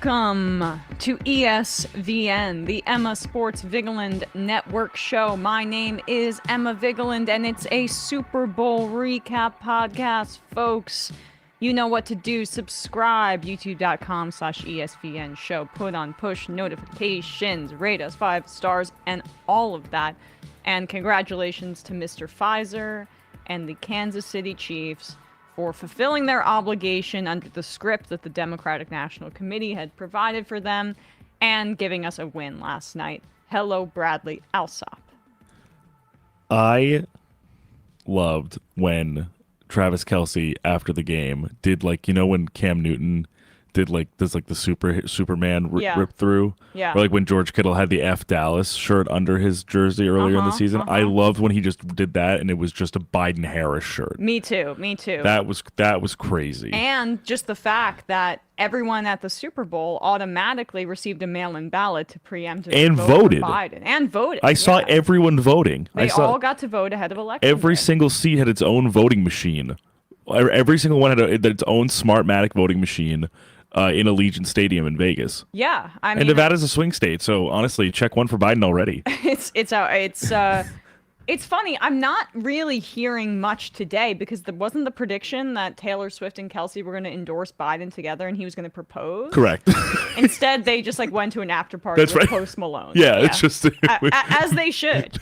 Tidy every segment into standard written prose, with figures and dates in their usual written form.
Welcome to ESVN, the Emma Sports Vigeland Network show. My name is Emma Vigeland, and it's a Super Bowl recap podcast, folks. You know what to do. Subscribe, youtube.com/ESVN show. Put on push notifications, rate us 5 stars, and all of that. And congratulations to Mr. Pfizer and the Kansas City Chiefs for fulfilling their obligation under the script that the Democratic National Committee had provided for them and giving us a win last night. Hello, Bradley Alsop. I loved when Travis Kelce, after the game, did when Cam Newton did the Superman rip through? Yeah. Or when George Kittle had the F Dallas shirt under his jersey earlier in the season. I loved when he just did that, and it was just a Biden-Harris shirt. Me too. That was crazy. And just the fact that everyone at the Super Bowl automatically received a mail-in ballot to preemptively vote for Biden. And voted. I saw everyone voting. They all got to vote ahead of election Every day. single seat had its own voting machine. Every single one had its own Smartmatic voting machine. In Allegiant Stadium in Vegas. Yeah, I mean, and Nevada's a swing state, so honestly, check one for Biden already. It's funny. I'm not really hearing much today because wasn't the prediction that Taylor Swift and Kelce were going to endorse Biden together and he was going to propose? Correct. Instead, they just went to an after party with Post Malone. Yeah, it's just as they should.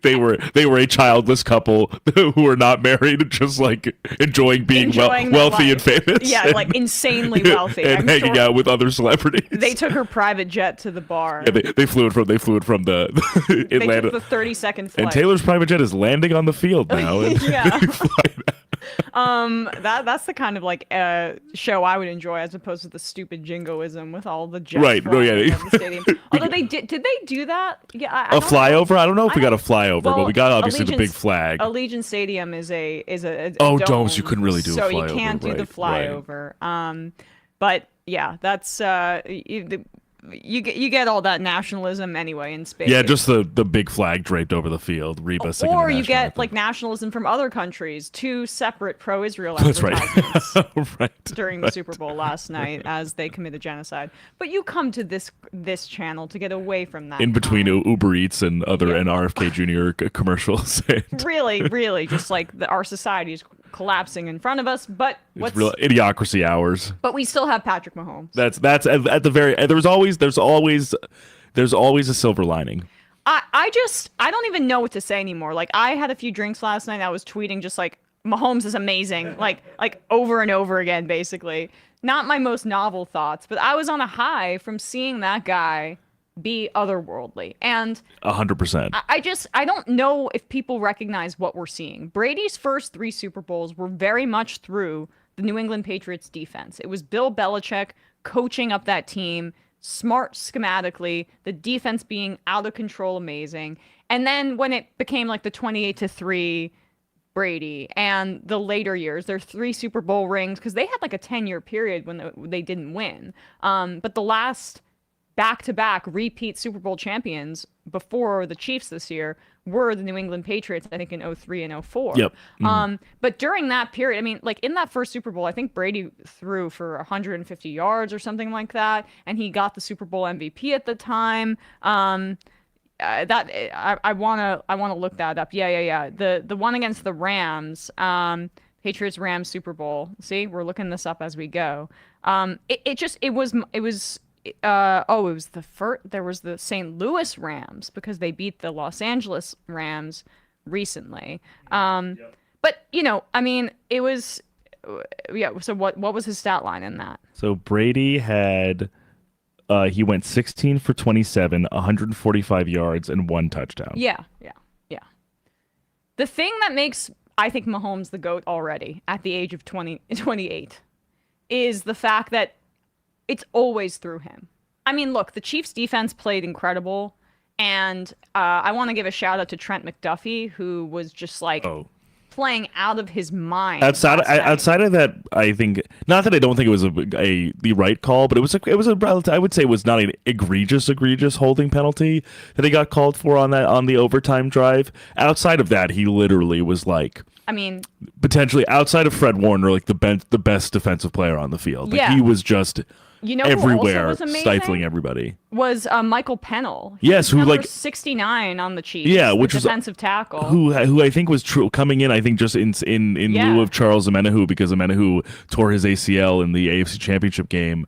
They were a childless couple who were not married, just enjoying being wealthy and famous. Yeah, insanely wealthy. And hanging out with other celebrities. They took her private jet to the bar. Yeah, they flew it from the Atlanta. They took the 30-second flight. And Taylor's private jet is landing on the field now. Yeah. That's the kind of show I would enjoy as opposed to the stupid jingoism with all the jets flying above the stadium. Although did they do that? Yeah, a flyover? I don't know if we got a flyover, but we got obviously the big flag. Allegiant Stadium is a domes. You couldn't really do a flyover. So you can't do the flyover. Right. But yeah, that's you get all that nationalism anyway in space. Yeah, just the big flag draped over the field. Reba singing or the you get anthem. nationalism from other countries. 2 separate pro-Israel advertisements during the Super Bowl last night as they committed genocide. But you come to this channel to get away from that. In between Uber Eats and other and RFK Jr. commercials. really, just our society is collapsing in front of us. But it's real idiocracy hours. But we still have Patrick Mahomes. That's at the very. There's always a silver lining. I don't even know what to say anymore. I had a few drinks last night. I was tweeting just Mahomes is amazing, over and over again, basically. Not my most novel thoughts, but I was on a high from seeing that guy be otherworldly. And 100%. I don't know if people recognize what we're seeing. Brady's first 3 Super Bowls were very much through the New England Patriots defense. It was Bill Belichick coaching up that team, smart schematically, the defense being out of control, amazing. And then when it became the 28-3 Brady and the later years, their 3 Super Bowl rings, because they had a 10-year period when they didn't win. But the last back-to-back repeat Super Bowl champions before the Chiefs this year were the New England Patriots, I think in 2003 and 2004. Yep. Mm-hmm. But during that period, I mean, in that first Super Bowl, I think Brady threw for 150 yards or something like that, and he got the Super Bowl MVP at the time. I wanna look that up. Yeah. The one against the Rams, Patriots-Rams Super Bowl. See, we're looking this up as we go. It was there was the St. Louis Rams because they beat the Los Angeles Rams recently. But I mean, it was so what was his stat line in that? So Brady had he went 16 for 27, 145 yards and 1 touchdown. Yeah. The thing that makes I think Mahomes the GOAT already at the age of 28 is the fact that it's always through him. I mean, look, the Chiefs' defense played incredible, and I want to give a shout out to Trent McDuffie, who was just playing out of his mind. Outside of that, I think not that I don't think it was the right call, but it was I would say it was not an egregious holding penalty that he got called for on the overtime drive. Outside of that, he literally was I mean, potentially outside of Fred Warner, the best defensive player on the field. He was just You know who also everywhere, was amazing? stifling everybody. Was Michael Pennell. Yes, who number like 69 on the Chiefs. yeah, the which was defensive tackle. who I think was true coming in. I think just in lieu of Charles Omenihu, because Omenihu tore his ACL in the AFC Championship game.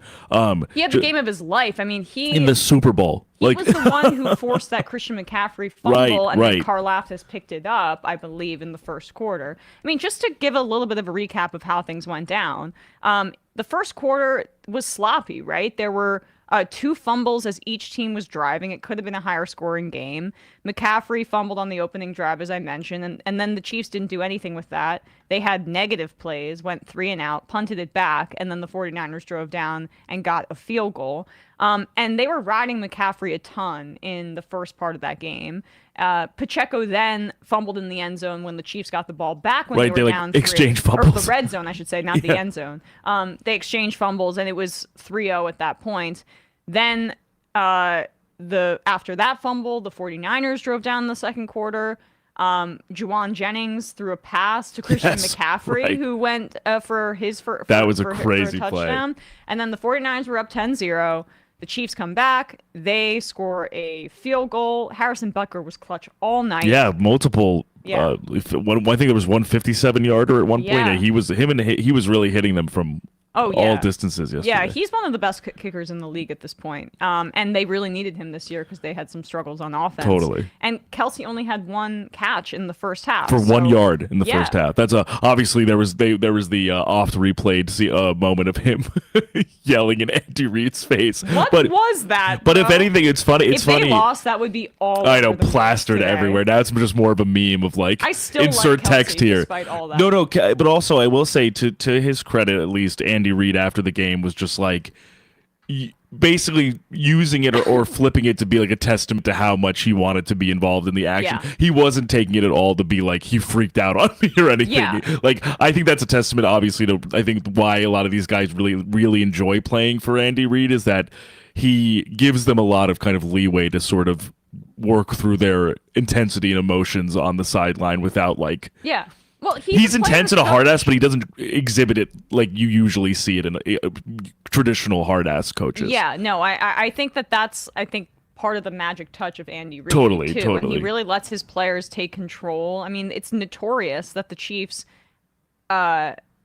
He had the game of his life. I mean, he in the Super Bowl. He was the one who forced that Christian McCaffrey fumble, and then Karlaftis picked it up, I believe, in the first quarter. I mean, just to give a little bit of a recap of how things went down, the first quarter was sloppy, right? There were 2 fumbles as each team was driving. It could have been a higher scoring game. McCaffrey fumbled on the opening drive, as I mentioned, and then the Chiefs didn't do anything with that. They had negative plays, went 3 and out, punted it back, and then the 49ers drove down and got a field goal. And they were riding McCaffrey a ton in the first part of that game. Pacheco then fumbled in the end zone when the Chiefs got the ball back when they were down 3. Exchange fumbles. Or the red zone, I should say, not the end zone. They exchanged fumbles, and it was 3-0 at that point. Then after that fumble, the 49ers drove down in the second quarter. Juwan Jennings threw a pass to Christian McCaffrey, who went for his that was a crazy touchdown. Play. And then the 49ers were up 10-0. The Chiefs come back. They score a field goal. Harrison Butker was clutch all night. Yeah, multiple. Yeah. I think there was one 57-yarder at one point. And he was really hitting them from all distances yesterday. Yeah, he's one of the best kickers in the league at this point. And they really needed him this year because they had some struggles on offense. Totally. And Kelsey only had 1 catch in the first half. For 1 yard in the first half. That's obviously there was the oft replayed moment of him yelling in Andy Reid's face. What was that? But if anything, it's funny. It's funny. If they lost, that would be all I know, plastered everywhere. Now it's just more of a meme of like, I still insert like Kelsey, text here. Despite all that. No, but also I will say to his credit, at least, Andy Reid after the game was just like basically using it or flipping it to be like a testament to how much he wanted to be involved in the action. Yeah. He wasn't taking it at all to be like he freaked out on me or anything. Yeah. Like I think that's a testament, obviously, to I think why a lot of these guys really enjoy playing for Andy Reid is that he gives them a lot of kind of leeway to sort of work through their intensity and emotions on the sideline without like Well, he's intense and a hard ass, but he doesn't exhibit it like you usually see it in traditional hard ass coaches. Yeah, no, I think that's part of the magic touch of Andy Reid. Totally. And he really lets his players take control. I mean, it's notorious that the Chiefs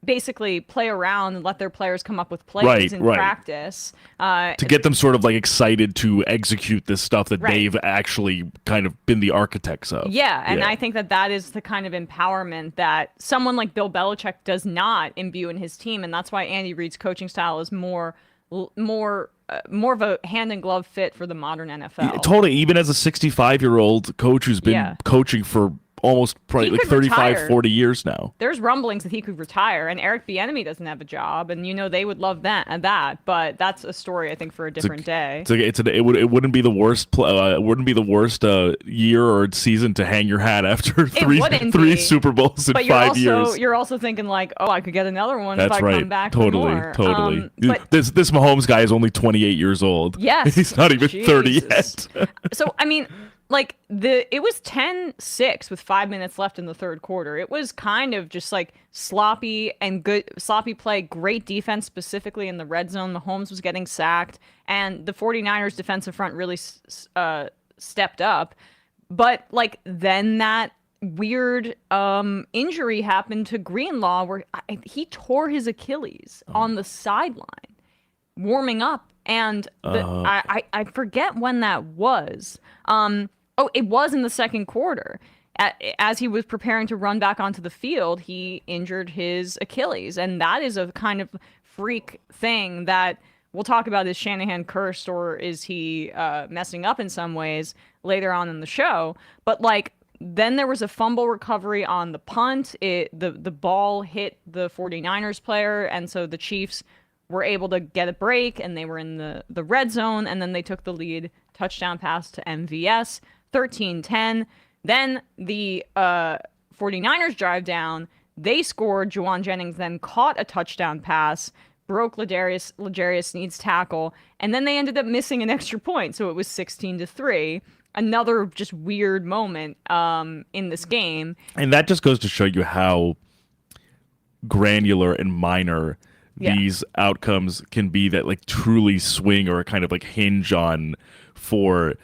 basically play around and let their players come up with plays in practice. To get them sort of like excited to execute this stuff that they've actually kind of been the architects of. Yeah, and I think that is the kind of empowerment that someone like Bill Belichick does not imbue in his team, and that's why Andy Reid's coaching style is more of a hand-in-glove fit for the modern NFL. Yeah, totally, even as a 65-year-old coach who's been coaching for almost probably like 35, 40 years now. There's rumblings that he could retire, and Eric Bieniemy doesn't have a job, and they would love that. But that's a story I think for a different day. It wouldn't be the worst year or season to hang your hat after three Super Bowls in 5 years. You're also thinking like, oh, I could get another one if I come back for more. Totally. This Mahomes guy is only 28 years old. Yes, he's not even 30 yet. So I mean. Like it was 10-6 with 5 minutes left in the third quarter. It was kind of just like sloppy play, great defense, specifically in the red zone. Mahomes was getting sacked, and the 49ers defensive front really stepped up. But like then that weird injury happened to Greenlaw where he tore his Achilles on the sideline, warming up. And I forget when that was. It was in the second quarter. As he was preparing to run back onto the field, he injured his Achilles. And that is a kind of freak thing that we'll talk about. Is Shanahan cursed, or is he messing up in some ways later on in the show? But like, then there was a fumble recovery on the punt. The ball hit the 49ers player, and so the Chiefs were able to get a break, and they were in the red zone, and then they took the lead, touchdown pass to MVS, 13-10. Then the 49ers drive down. They scored. Juwan Jennings then caught a touchdown pass, broke L'Jarius Sneed's tackle, and then they ended up missing an extra point, so it was 16-3. Another just weird moment in this game. And that just goes to show you how granular and minor these outcomes can be that like truly swing or kind of like hinge on for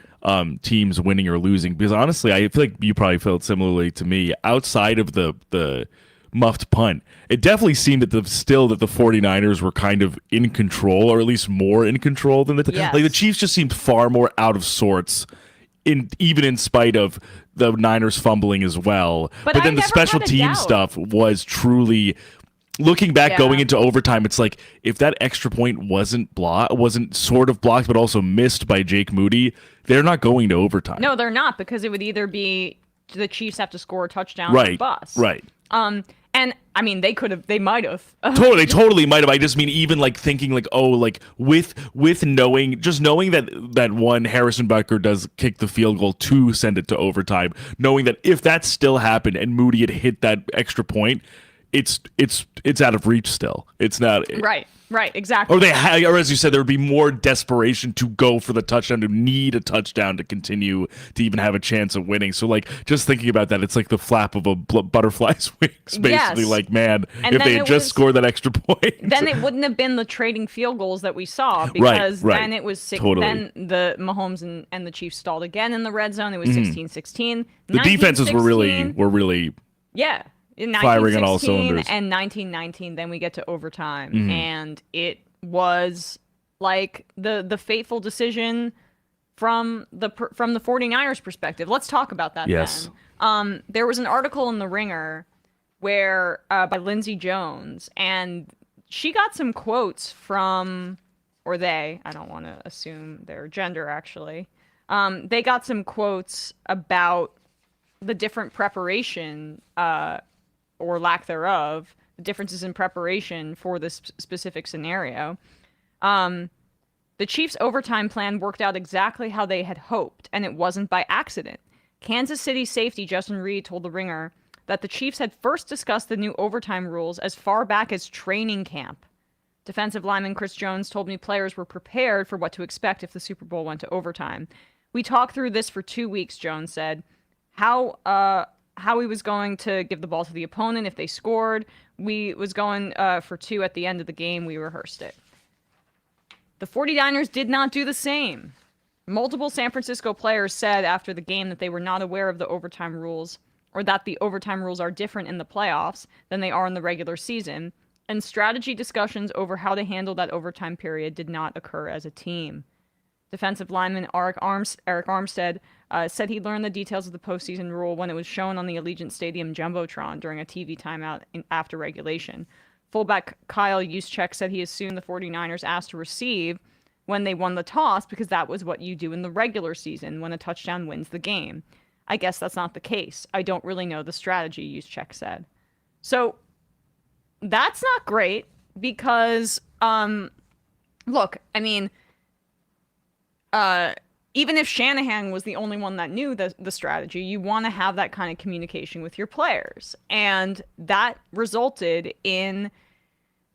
teams winning or losing. Because honestly, I feel like you probably felt similarly to me. Outside of the muffed punt, it definitely seemed that the 49ers were kind of in control, or at least more in control than Yes. like the Chiefs just seemed far more out of sorts, even in spite of the Niners fumbling as well. But then the special team stuff was truly, looking back, going into overtime, it's like if that extra point wasn't sort of blocked, but also missed by Jake Moody, they're not going to overtime. No, they're not, because it would either be the Chiefs have to score a touchdown or bust. Right. And I mean, they might have. Totally might have. I just mean, even like thinking like, oh, like with knowing that one Harrison Butker does kick the field goal to send it to overtime, knowing that if that still happened and Moody had hit that extra point, it's out of reach still. It's not Right, exactly. Or as you said, there would be more desperation to go for the touchdown, to need a touchdown to continue to even have a chance of winning. So, like, just thinking about that, it's like the flap of a butterfly's wings, basically. Yes. Like, man, and if they had just scored that extra point, then it wouldn't have been the trading field goals that we saw, because then it was then the Mahomes and the Chiefs stalled again in the red zone. It was 16-16. The defenses were really firing on all cylinders. And 19-19, then we get to overtime, and it was like the fateful decision from the 49ers perspective. Let's talk about that. Yes. Then. There was an article in The Ringer where by Lindsey Jones, and she got some quotes from, or they, I don't want to assume their gender actually. They got some quotes about the different preparation or lack thereof, the differences in preparation for this specific scenario. The Chiefs' overtime plan worked out exactly how they had hoped, and it wasn't by accident. Kansas City safety Justin Reed told The Ringer that the Chiefs had first discussed the new overtime rules as far back as training camp. Defensive lineman Chris Jones told me players were prepared for what to expect if the Super Bowl went to overtime. We talked through this for 2 weeks, Jones said. How he was going to give the ball to the opponent if they scored. We was going for 2 at the end of the game. We rehearsed it. The 49ers did not do the same. Multiple San Francisco players said after the game that they were not aware of the overtime rules, or that the overtime rules are different in the playoffs than they are in the regular season, and strategy discussions over how to handle that overtime period did not occur as a team. Defensive lineman Eric Armstead said he learned the details of the postseason rule when it was shown on the Allegiant Stadium Jumbotron during a TV timeout after regulation. Fullback Kyle Juszczyk said he assumed the 49ers asked to receive when they won the toss because that was what you do in the regular season when a touchdown wins the game. I guess that's not the case. I don't really know the strategy, Juszczyk said. So that's not great because, look, I mean, even if Shanahan was the only one that knew the strategy, you want to have that kind of communication with your players. And that resulted in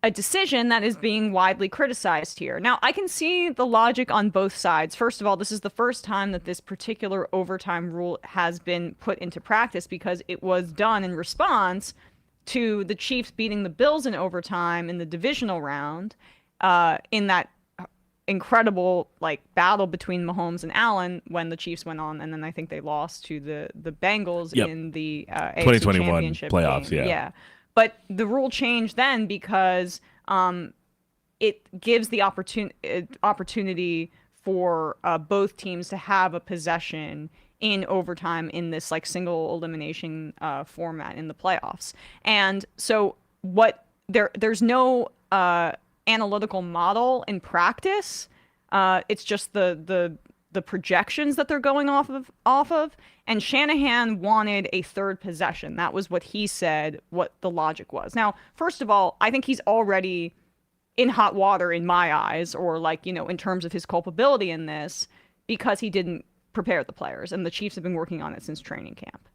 a decision that is being widely criticized here. Now, I can see the logic on both sides. First of all, this is the first time that this particular overtime rule has been put into practice because it was done in response to the Chiefs beating the Bills in overtime in the divisional round, in that incredible battle between Mahomes and Allen when the Chiefs went on, and then I think they lost to the Bengals in the AFC 2021 Championship playoffs. game. Yeah, but the rule changed then because it gives the opportunity for both teams to have a possession in overtime in this single elimination format in the playoffs, and so there's no analytical model in practice. It's just the projections that they're going off of. And Shanahan wanted a third possession. That was what he said, what the logic was. Now, first of all, I think he's already in hot water in my eyes, or in terms of his culpability in this, because he didn't prepare the players, and the Chiefs have been working on it since training camp.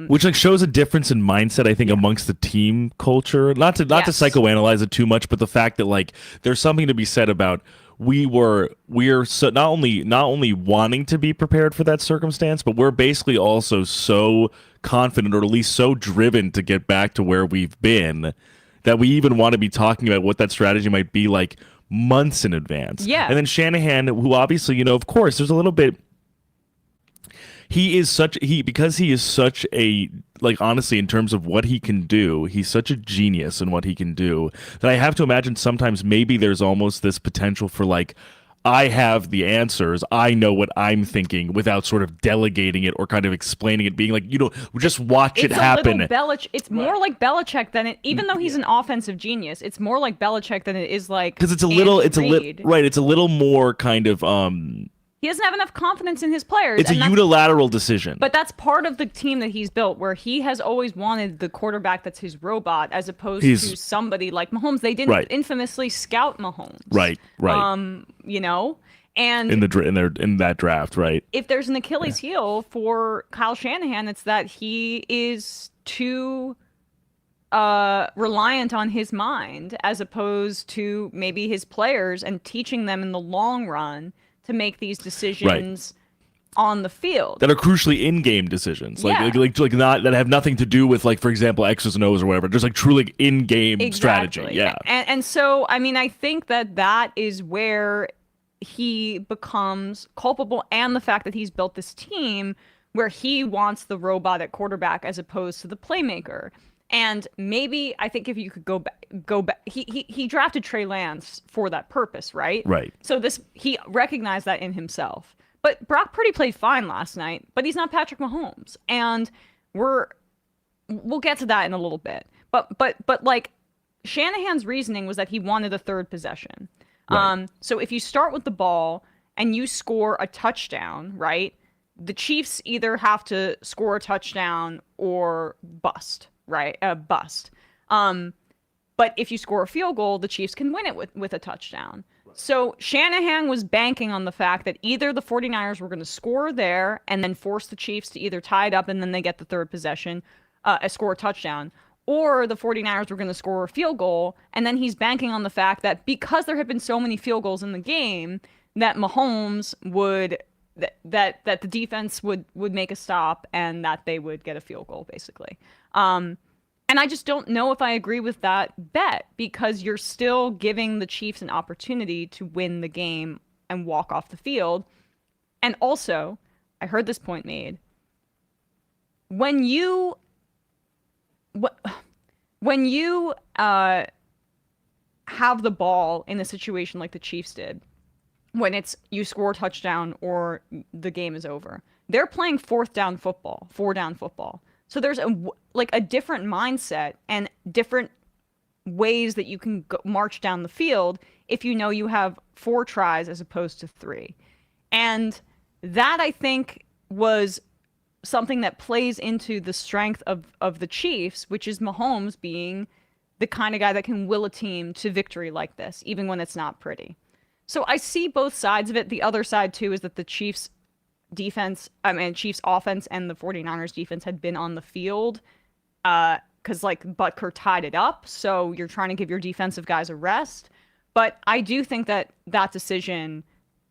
Which shows a difference in mindset, I think, amongst the team culture. Not to psychoanalyze it too much, but the fact that there's something to be said about we're so not only wanting to be prepared for that circumstance, but we're basically also so confident, or at least so driven to get back to where we've been, that we even want to be talking about what that strategy might be like months in advance. Yeah. And then Shanahan, who obviously, of course, there's a little bit. Because he is such a, like, honestly, in terms of what he can do, he's such a genius in what he can do that I have to imagine sometimes maybe there's almost this potential for, like, I have the answers, I know what I'm thinking, without sort of delegating it or kind of explaining it, being like, just watch it happen. It's more like Belichick than it, even though he's an offensive genius, it's more like Belichick than it is like, because it's a little more kind of he doesn't have enough confidence in his players. It's a unilateral decision. But that's part of the team that he's built, where he has always wanted the quarterback that's his robot, as opposed to somebody like Mahomes. They didn't infamously scout Mahomes. Right. And in that draft, right? If there's an Achilles heel for Kyle Shanahan, it's that he is too reliant on his mind, as opposed to maybe his players, and teaching them in the long run to make these decisions on the field that are crucially in-game decisions, like not that have nothing to do with, like, for example, X's and O's or whatever. Just like truly in-game strategy. Yeah, and so I mean, I think that is where he becomes culpable, and the fact that he's built this team where he wants the robot at quarterback as opposed to the playmaker. And maybe, I think if you could go back, he drafted Trey Lance for that purpose, right? Right. So he recognized that in himself. But Brock Purdy played fine last night, but he's not Patrick Mahomes, and we'll get to that in a little bit. But like, Shanahan's reasoning was that he wanted a third possession. Right. So if you start with the ball and you score a touchdown, right? The Chiefs either have to score a touchdown or bust. Right, bust. But if you score a field goal, the Chiefs can win it with a touchdown. So Shanahan was banking on the fact that either the 49ers were going to score there and then force the Chiefs to either tie it up and then they get the third possession, score a touchdown, or the 49ers were going to score a field goal, and then he's banking on the fact that because there have been so many field goals in the game, that Mahomes would that the defense would make a stop and that they would get a field goal, basically. And I just don't know if I agree with that bet, because you're still giving the Chiefs an opportunity to win the game and walk off the field. And also, I heard this point made, when you have the ball in a situation like the Chiefs did, when it's you score a touchdown or the game is over, they're playing four down football. So there's a different mindset and different ways that you can march down the field if you know you have 4 tries as opposed to 3. And that, I think, was something that plays into the strength of the Chiefs, which is Mahomes being the kind of guy that can will a team to victory like this, even when it's not pretty. So I see both sides of it. The other side, too, is that the Chiefs offense and the 49ers defense had been on the field because, like, Butker tied it up. So you're trying to give your defensive guys a rest. But I do think that decision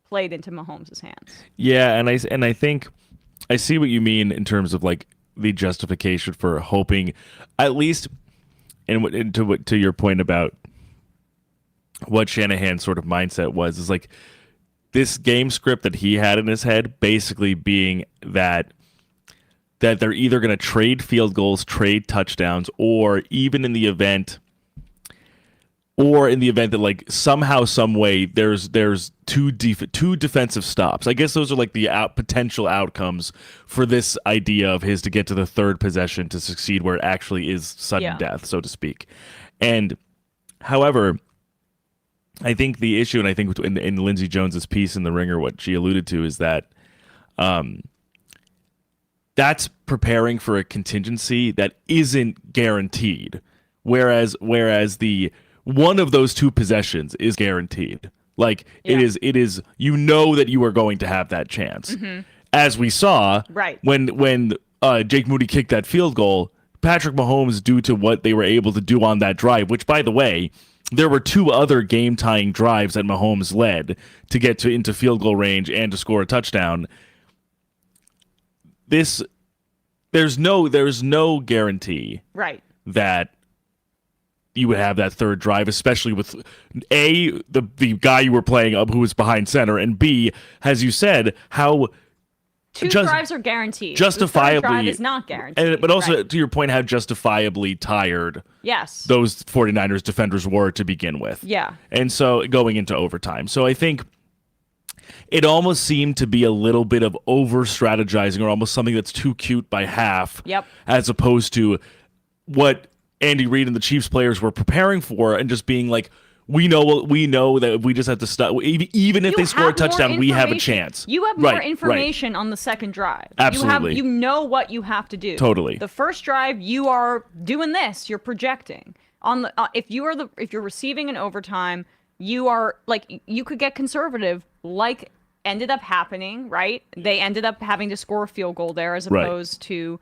played into Mahomes' hands. Yeah, and I think I see what you mean in terms of, like, the justification for hoping, at least, and to your point about what Shanahan's sort of mindset was, is like this game script that he had in his head basically being that they're either going to trade field goals, trade touchdowns, or even in the event that, like, somehow, some way there's two defensive stops. I guess those are like the potential outcomes for this idea of his to get to the third possession to succeed, where it actually is sudden death, so to speak. And however, I think the issue, and I think in Lindsey Jones's piece in The Ringer, what she alluded to is that that's preparing for a contingency that isn't guaranteed, whereas the one of those 2 possessions is guaranteed. Like, it is you know that you are going to have that chance. Mm-hmm. As we saw, right, when Jake Moody kicked that field goal, Patrick Mahomes, due to what they were able to do on that drive, which, by the way, there were 2 other game-tying drives that Mahomes led to get into field goal range and to score a touchdown. There's no guarantee, right, that you would have that third drive, especially with A, the guy you were playing up who was behind center, and B, as you said, how two drives are guaranteed. Justifiably, the third drive is not guaranteed. But also, right. to your point, how justifiably tired yes. those 49ers defenders were to begin with. Yeah. And so going into overtime. So I think it almost seemed to be a little bit of over-strategizing or almost something that's too cute by half. Yep. As opposed to what Andy Reid and the Chiefs players were preparing for and just being like, we know that we just have to stop. Even if they score a touchdown, we have a chance. You have more information on the second drive. Absolutely. You know what you have to do. Totally. The first drive, you are doing this. You're projecting. On the if you're receiving an overtime, you are like you could get conservative, like ended up happening, right? They ended up having to score a field goal there as opposed to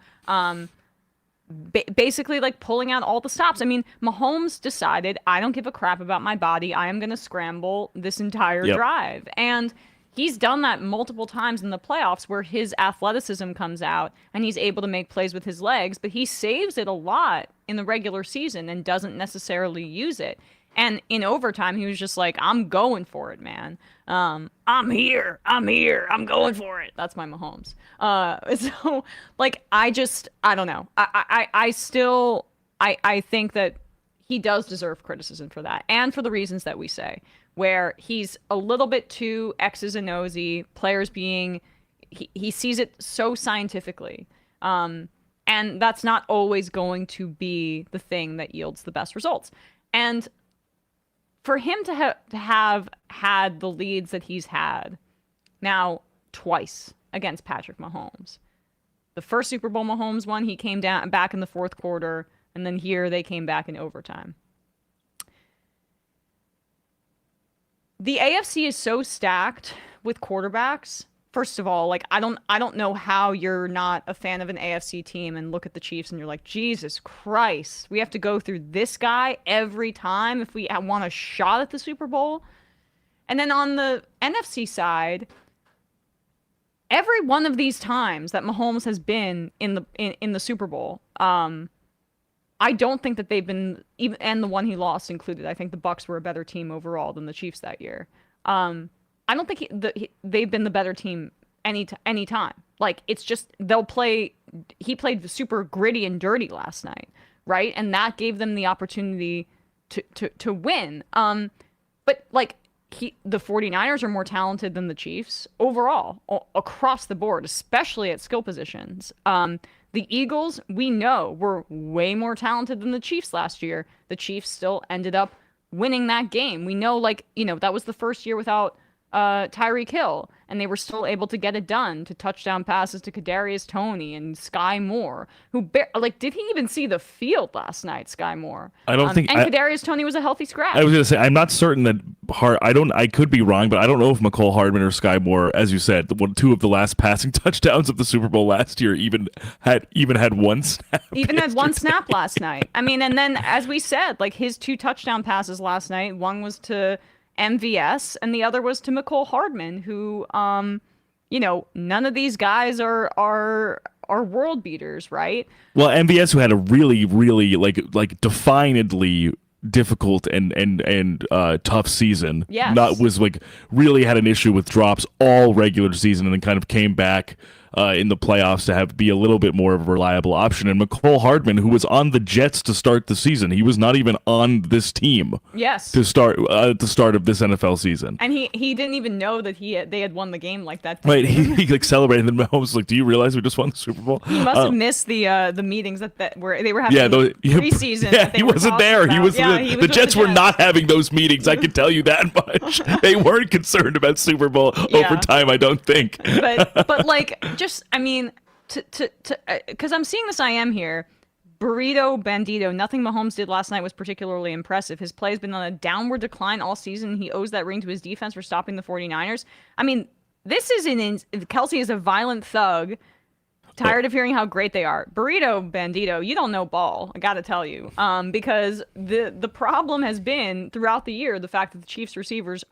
basically like pulling out all the stops. I mean, Mahomes decided, I don't give a crap about my body. I am going to scramble this entire drive. And he's done that multiple times in the playoffs where his athleticism comes out and he's able to make plays with his legs, but he saves it a lot in the regular season and doesn't necessarily use it. And in overtime, he was just like, I'm going for it, man. I'm here. I'm going for it. That's my Mahomes. So, like, I don't know. I still think that he does deserve criticism for that. And for the reasons that we say, where he's a little bit too X's and O'sy, players being, he sees it so scientifically. And that's not always going to be the thing that yields the best results. And for him to have had the leads that he's had now twice against Patrick Mahomes. The first Super Bowl Mahomes won, he came down back in the fourth quarter, and then here they came back in overtime. The AFC is so stacked with quarterbacks. First of all, like I don't know how you're not a fan of an AFC team and look at the Chiefs and you're like, Jesus Christ, we have to go through this guy every time if we want a shot at the Super Bowl. And then on the NFC side, every one of these times that Mahomes has been in the Super Bowl, I don't think that they've been even, and the one he lost included. I think the Bucs were a better team overall than the Chiefs that year. I don't think they've been the better team any time. Like, it's just they'll play. He played super gritty and dirty last night, right? And that gave them the opportunity to win. But like the 49ers are more talented than the Chiefs overall across the board, especially at skill positions. The Eagles, we know, were way more talented than the Chiefs last year. The Chiefs still ended up winning that game. We know, that was the first year without Tyreek Hill, and they were still able to get it done to touchdown passes to Kadarius Toney and Sky Moore, who did he even see the field last night? Sky Moore, I don't think. And Kadarius Toney was a healthy scratch. I was gonna say I'm not certain that I could be wrong, but I don't know if McCole Hardman or Sky Moore, as you said, two of the last passing touchdowns of the Super Bowl last year, even had one snap. Even had one snap last night. I mean, and then as we said, like his 2 touchdown passes last night, one was to MVS, and the other was to McCole Hardman, who, none of these guys are world beaters, right? Well, MVS, who had a really, really like definedly difficult and tough season. Yes. Really had an issue with drops all regular season, and then kind of came back in the playoffs to be a little bit more of a reliable option. And McCole Hardman, who was on the Jets to start the season, he was not even on this team. Yes. To start at the start of this NFL season, and he didn't even know that they had won the game like that. Right, he celebrated, and then Mahomes was like, "Do you realize we just won the Super Bowl?" He must have missed the meetings where they were having preseason. Yeah, he wasn't there. About. He was. The Jets were not having those meetings. I can tell you that much. They weren't concerned about Super Bowl overtime. I don't think. But like. Because I'm seeing this IM here, Burrito Bandito, nothing Mahomes did last night was particularly impressive. His play has been on a downward decline all season. He owes that ring to his defense for stopping the 49ers. I mean, this is Kelsey is a violent thug. Tired of hearing how great they are. Burrito Bandito, you don't know ball, I gotta tell you. Because the problem has been throughout the year the fact that the Chiefs receivers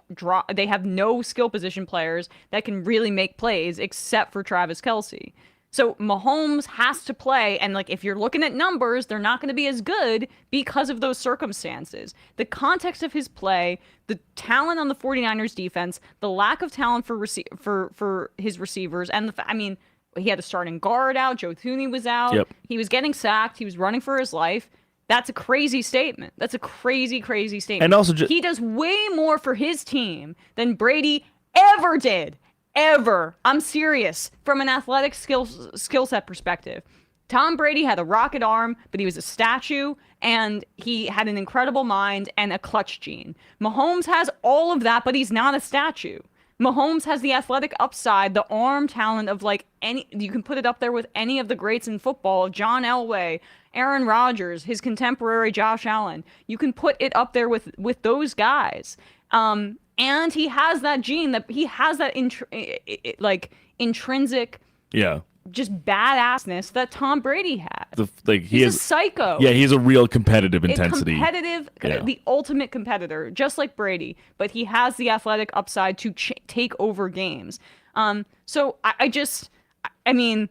they have no skill position players that can really make plays except for Travis Kelce. So Mahomes has to play, and like if you're looking at numbers, they're not going to be as good because of those circumstances. The context of his play, the talent on the 49ers defense, the lack of talent for his receivers, and I mean, he had a starting guard out, Joe Thuney was out, Yep. he was getting sacked, he was running for his life. That's a crazy statement. That's a crazy, crazy statement. And also he does way more for his team than Brady ever did. Ever. I'm serious. From an athletic skill set perspective. Tom Brady had a rocket arm, but he was a statue, and he had an incredible mind and a clutch gene. Mahomes has all of that, but he's not a statue. Mahomes has the athletic upside, the arm talent of like any, you can put it up there with any of the greats in football, John Elway, Aaron Rodgers, his contemporary Josh Allen. You can put it up there with those guys. And he has that gene, that he has that intrinsic, just badassness that Tom Brady had. He's a psycho. Yeah, he's a real competitive intensity. The ultimate competitor, just like Brady. But he has the athletic upside to take over games. So I mean,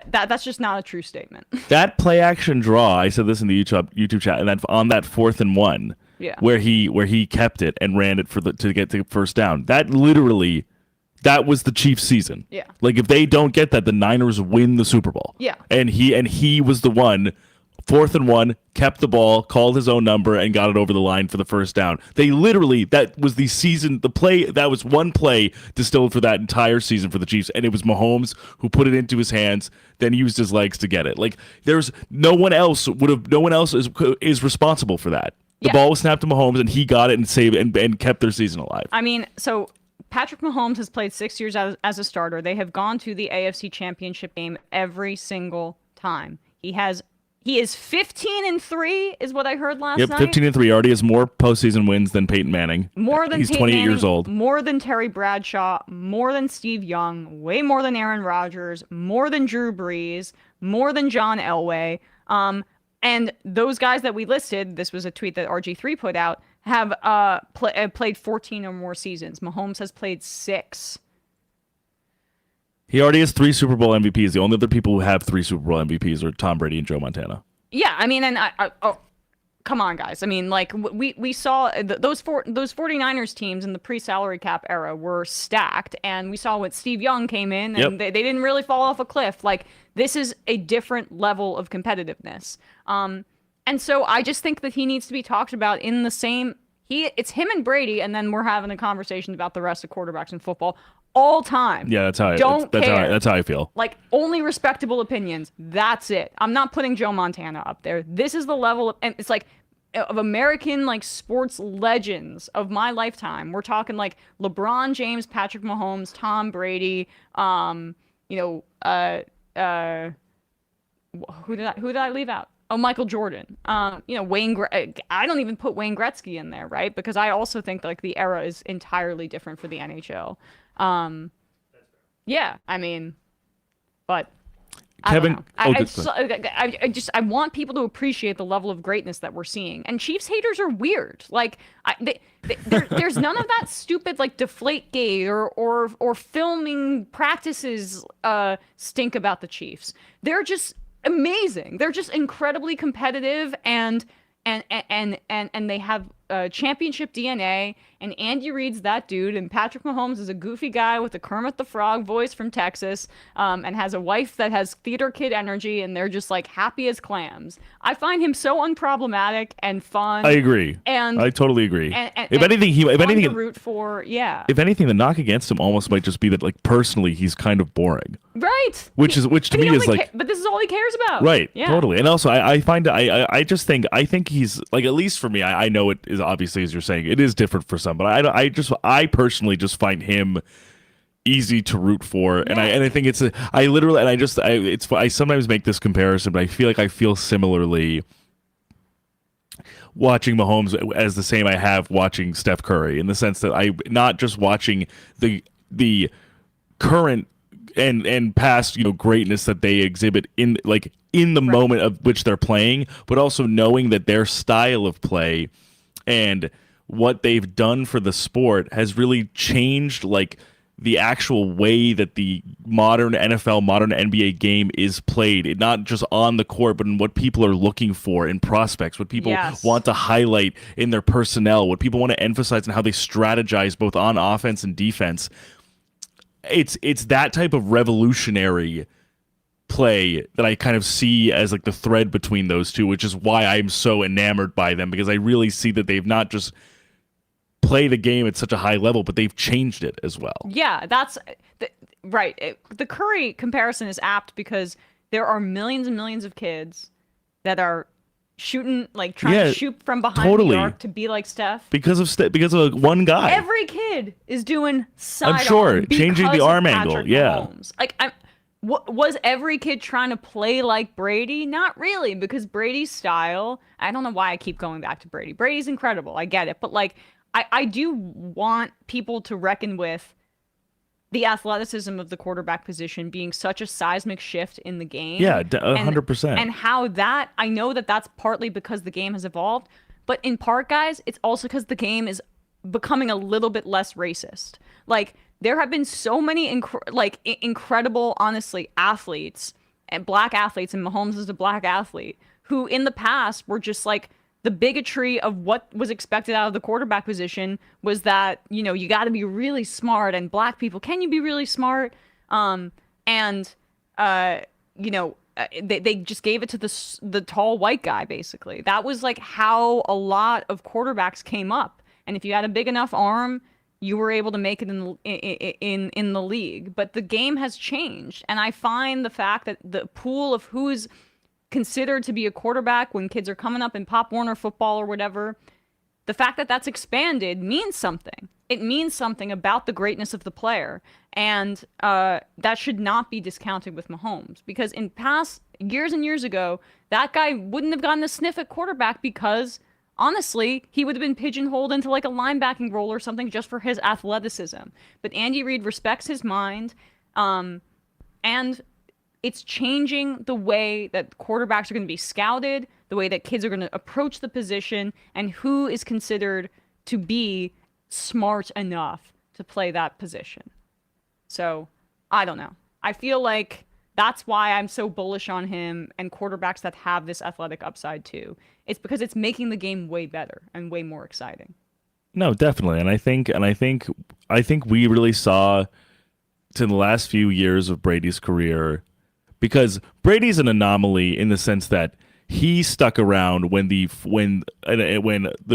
that's just not a true statement. That play action draw, I said this in the YouTube chat, and then on that 4th and 1. Yeah. Where he kept it and ran it to get the first down. That was the Chiefs' season. Yeah. Like if they don't get that, the Niners win the Super Bowl. Yeah. And he was the one, 4th and 1, kept the ball, called his own number, and got it over the line for the first down. That was the season, that was one play distilled for that entire season for the Chiefs, and it was Mahomes who put it into his hands, then used his legs to get it. Like there's no one else is responsible for that. The ball was snapped to Mahomes, and he got it and saved and kept their season alive. I mean, so Patrick Mahomes has played 6 years as a starter. They have gone to the AFC Championship game every single time. He is 15-3, is what I heard last night. 15-3. Already has more postseason wins than Peyton Manning. He's 28 years old. More than Terry Bradshaw. More than Steve Young. Way more than Aaron Rodgers. More than Drew Brees. More than John Elway. And those guys that we listed, this was a tweet that RG3 put out, have played 14 or more seasons. Mahomes has played 6. He already has 3 Super Bowl MVPs. The only other people who have 3 Super Bowl MVPs are Tom Brady and Joe Montana. Yeah, I mean, and come on, guys. I mean, like we saw those 49ers teams in the pre-salary cap era were stacked, and we saw when Steve Young came in, and they didn't really fall off a cliff. Like this is a different level of competitiveness. And so I just think that he needs to be talked about in the same. It's him and Brady, and then we're having a conversation about the rest of quarterbacks in football all time. Yeah, that's how that's how I feel. Like only respectable opinions. That's it. I'm not putting Joe Montana up there. This is the level of, and it's like of American like sports legends of my lifetime. We're talking like LeBron James, Patrick Mahomes, Tom Brady. Who did I leave out? Oh, Michael Jordan. Wayne. I don't even put Wayne Gretzky in there, right? Because I also think like the era is entirely different for the NHL. Yeah, I mean, but Kevin, I want people to appreciate the level of greatness that we're seeing. And Chiefs haters are weird. Like, there's none of that stupid like Deflategate or filming practices stink about the Chiefs. They're just amazing. They're just incredibly competitive and they have championship DNA. And Andy Reid's that dude, and Patrick Mahomes is a goofy guy with a Kermit the Frog voice from Texas, and has a wife that has theater kid energy, and they're just like happy as clams. I find him so unproblematic and fun. I agree. And I totally agree. If anything, to root for, yeah. If anything, the knock against him almost might just be that, like, personally, he's kind of boring. Right. Which to me is like, but this is all he cares about. Right. Yeah. Totally. And also, I think he's like, at least for me, I know it is obviously, as you're saying, it is different for some, but I personally just find him easy to root for. Yeah. And I think I sometimes make this comparison, but I feel similarly watching Mahomes as the same I have watching Steph Curry, in the sense that I'm not just watching the current and past, greatness that they exhibit in the moment of which they're playing, but also knowing that their style of play and what they've done for the sport has really changed, like, the actual way that the modern NFL, modern NBA game is played, it not just on the court, but in what people are looking for in prospects, what people want to highlight in their personnel, what people want to emphasize and how they strategize both on offense and defense. It's that type of revolutionary play that I kind of see as like the thread between those two, which is why I'm so enamored by them, because I really see that they've not just play the game at such a high level, but they've changed it as well. Yeah, that's right. The Curry comparison is apt because there are millions and millions of kids that are shooting, like trying to shoot from behind the arc to be like Steph because of one guy. Every kid is doing I'm sure changing the arm angle. Mahomes. Like was every kid trying to play like Brady? Not really, because Brady's style, I don't know why I keep going back to Brady. Brady's incredible. I get it. But like I do want people to reckon with the athleticism of the quarterback position being such a seismic shift in the game. Yeah, 100%. And how that, I know that that's partly because the game has evolved, but in part, guys, it's also because the game is becoming a little bit less racist. Like, there have been so many incredible, honestly, athletes, and black athletes, and Mahomes is a black athlete, who in the past were just like, the bigotry of what was expected out of the quarterback position was that, you know, you got to be really smart, and black people, can you be really smart? You know, they just gave it to the tall white guy, basically. That was like how a lot of quarterbacks came up. And if you had a big enough arm, you were able to make it in the league. But the game has changed, and I find the fact that the pool of who's considered to be a quarterback when kids are coming up in Pop Warner football or whatever, the fact that that's expanded means something. It means something about the greatness of the player. And that should not be discounted with Mahomes, because in past years and years ago, that guy wouldn't have gotten a sniff at quarterback because, honestly, he would have been pigeonholed into like a linebacking role or something just for his athleticism. But Andy Reid respects his mind, and it's changing the way that quarterbacks are going to be scouted, the way that kids are going to approach the position, and who is considered to be smart enough to play that position. So, I don't know. I feel like that's why I'm so bullish on him and quarterbacks that have this athletic upside too. It's because it's making the game way better and way more exciting. No, definitely. And I think we really saw to the last few years of Brady's career, because Brady's an anomaly in the sense that he stuck around when the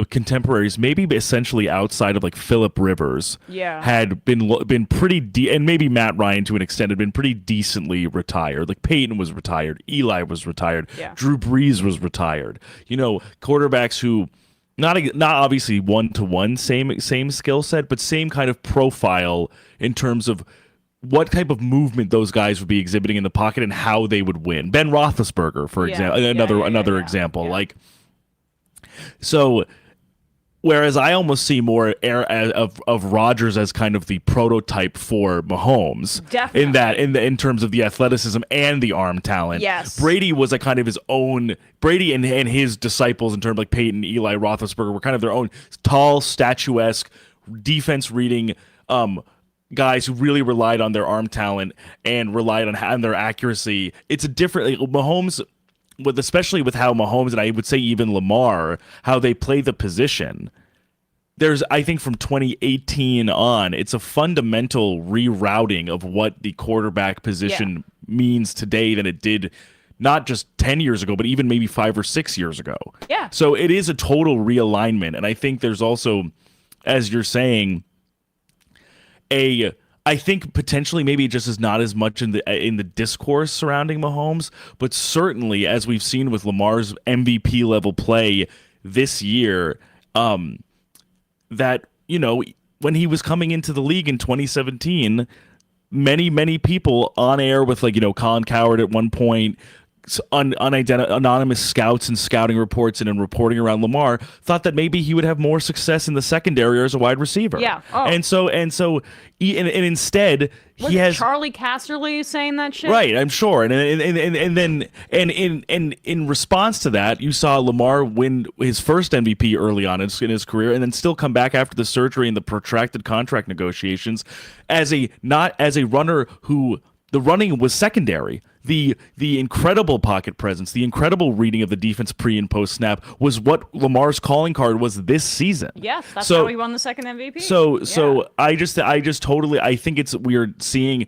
contemporaries, maybe essentially outside of like Phillip Rivers, had been pretty and maybe Matt Ryan to an extent had been pretty decently retired. Like Peyton was retired, Eli was retired, Drew Brees was retired. You know, quarterbacks who not obviously one-to-one same skill set, but same kind of profile in terms of what type of movement those guys would be exhibiting in the pocket and how they would win. Ben Roethlisberger, for example, another example. Yeah. Like, so, whereas I almost see more of Rodgers as kind of the prototype for Mahomes, definitely, in terms of the athleticism and the arm talent. Yes, Brady was a kind of his own. Brady and his disciples, in terms of like Peyton, Eli, Roethlisberger, were kind of their own tall, statuesque, defense reading guys who really relied on their arm talent and relied on their accuracy. It's a different Mahomes, especially with how Mahomes, and I would say even Lamar, how they play the position. There's, I think, from 2018 on, it's a fundamental rerouting of what the quarterback position means today than it did not just 10 years ago, but even maybe 5 or 6 years ago. Yeah. So it is a total realignment. And I think there's also, as you're saying, I think potentially maybe it just is not as much in the discourse surrounding Mahomes, but certainly as we've seen with Lamar's MVP level play this year, that, you know, when he was coming into the league in 2017, many people on air with, like, you know, Colin Cowherd at one point, anonymous scouts and scouting reports and in reporting around Lamar thought that maybe he would have more success in the secondary or as a wide receiver. Yeah. Oh. And instead he has Charlie Casserly saying that shit. Right, I'm sure, and then in response to that, you saw Lamar win his first MVP early on in his career, and then still come back after the surgery and the protracted contract negotiations as a runner who the running was secondary. The incredible pocket presence, the incredible reading of the defense pre and post snap was what Lamar's calling card was this season. Yes, that's how he won the second MVP. So I just totally I think it's weird seeing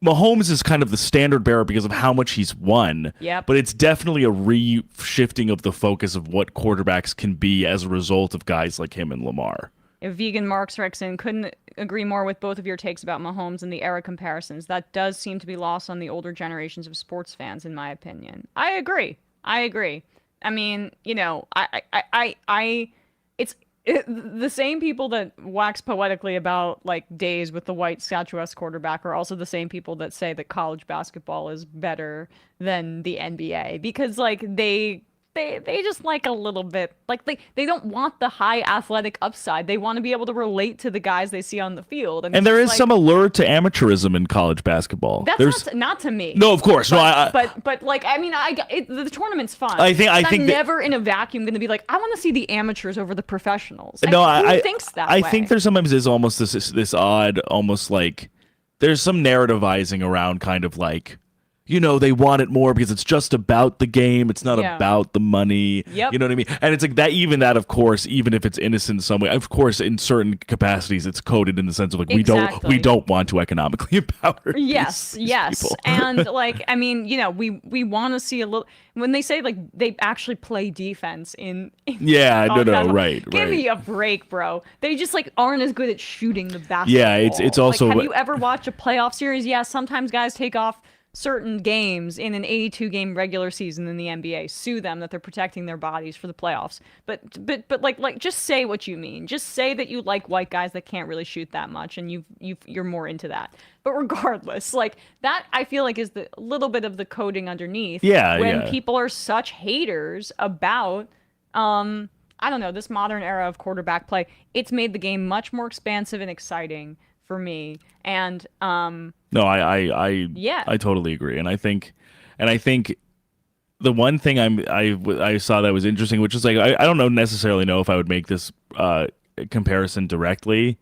Mahomes is kind of the standard bearer because of how much he's won. Yep. But it's definitely a re-shifting of the focus of what quarterbacks can be as a result of guys like him and Lamar. Vegan Marks Rexon couldn't agree more with both of your takes about Mahomes and the era comparisons. That does seem to be lost on the older generations of sports fans, in my opinion. I agree. I mean, the same people that wax poetically about like days with the white statuesque quarterback are also the same people that say that college basketball is better than the NBA because like they just like a little bit like they don't want the high athletic upside. They want to be able to relate to the guys they see on the field. And there is some allure to amateurism in college basketball. That's not to me. No, of course. But like I mean, the tournament's fun. I think I'm never in a vacuum going to be like I want to see the amateurs over the professionals. Who thinks that way? I think there sometimes is almost this odd, almost like there's some narrativizing around kind of like. They want it more because it's just about the game. It's not about the money. Yep. You know what I mean? And it's like that, of course, even if it's innocent in some way, of course, in certain capacities, it's coded in the sense of like, we don't want to economically empower these people. And like, I mean, we want to see a little, when they say like, they actually play defense in right. Give me a break, bro. They just like aren't as good at shooting the basketball. Yeah, it's also. Like, have you ever watched a playoff series? Yeah, sometimes guys take off certain games in an 82 game regular season in the NBA, sue them that they're protecting their bodies for the playoffs. But like just say what you mean. Just say that you like white guys that can't really shoot that much and you're more into that. But regardless, like that I feel like is the little bit of the coding underneath when people are such haters about I don't know, this modern era of quarterback play. It's made the game much more expansive and exciting for me. And no, I totally agree, and I think the one thing I saw that was interesting, which is like I don't necessarily know if I would make this comparison directly,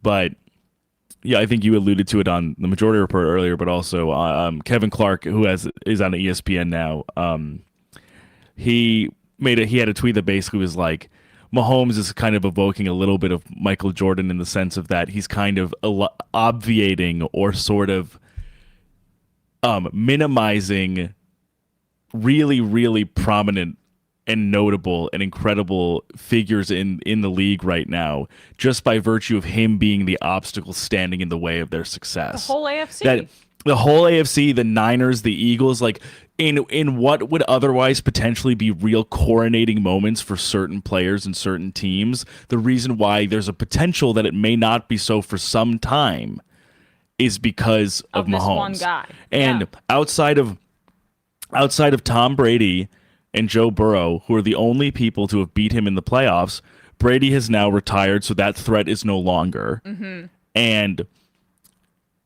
but yeah, I think you alluded to it on the Majority Report earlier, but also Kevin Clark, who is on ESPN now, he had a tweet that basically was like, Mahomes is kind of evoking a little bit of Michael Jordan in the sense of that he's kind of obviating or sort of minimizing really, really prominent and notable and incredible figures in the league right now just by virtue of him being the obstacle standing in the way of their success. The whole AFC. The whole AFC, the Niners, the Eagles, like in what would otherwise potentially be real coronating moments for certain players and certain teams, the reason why there's a potential that it may not be so for some time is because of Mahomes. This one guy. And outside of Tom Brady and Joe Burrow, who are the only people to have beat him in the playoffs, Brady has now retired, so that threat is no longer. Mm-hmm.